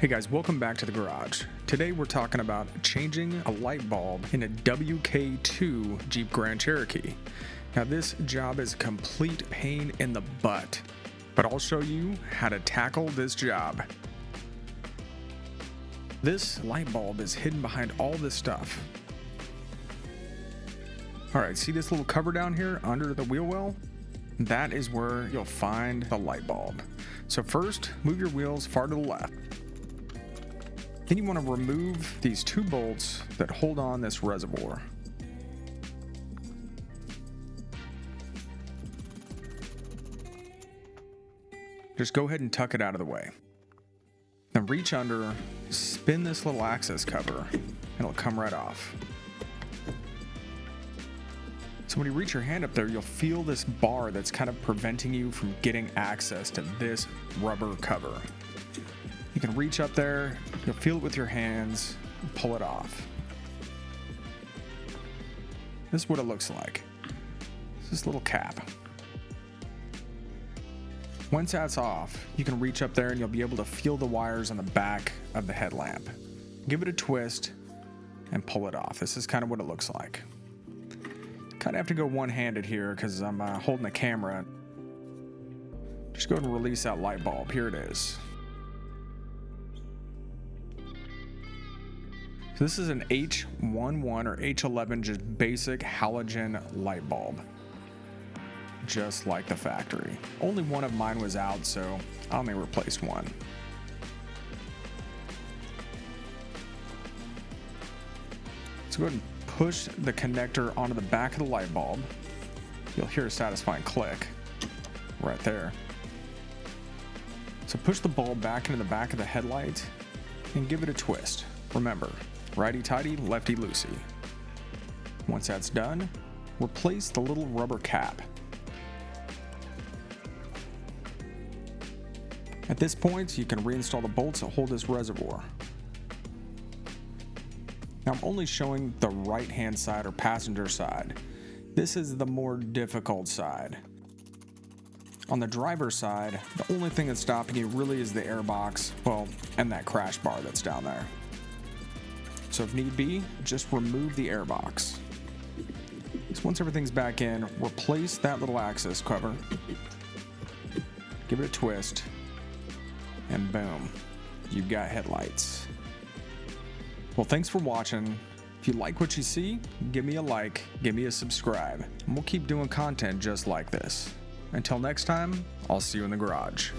Hey guys, welcome back to the garage. Today we're talking about changing a light bulb in a WK2 Jeep Grand Cherokee. Now this job is a complete pain in the butt, but I'll show you how to tackle this job. This light bulb is hidden behind all this stuff. Alright, see this little cover down here under the wheel well? That is where you'll find the light bulb. So first, move your wheels far to the left. Then you want to remove these two bolts that hold on this reservoir. Just go ahead and tuck it out of the way. Then reach under, spin this little access cover, and it'll come right off. So when you reach your hand up there, you'll feel this bar that's kind of preventing you from getting access to this rubber cover. You can reach up there, you'll feel it with your hands, and pull it off. This is what it looks like. It's this little cap. Once that's off, you can reach up there and you'll be able to feel the wires on the back of the headlamp. Give it a twist and pull it off. This is kind of what it looks like. Kind of have to go one-handed here because I'm holding the camera. Just go ahead and release that light bulb. Here it is. So this is an H11 or H11, just basic halogen light bulb. Just like the factory. Only one of mine was out, so I only replaced one. So go ahead and push the connector onto the back of the light bulb. You'll hear a satisfying click right there. So push the bulb back into the back of the headlight and give it a twist. Remember, righty-tighty, lefty-loosey. Once that's done, replace the little rubber cap. At this point, you can reinstall the bolts that hold this reservoir. Now I'm only showing the right-hand side or passenger side. This is the more difficult side. On the driver's side, the only thing that's stopping you really is the airbox, well, and that crash bar that's down there. So if need be, just remove the airbox. So once everything's back in, replace that little access cover. Give it a twist. And boom, you've got headlights. Well, thanks for watching. If you like what you see, give me a like, give me a subscribe, and we'll keep doing content just like this. Until next time, I'll see you in the garage.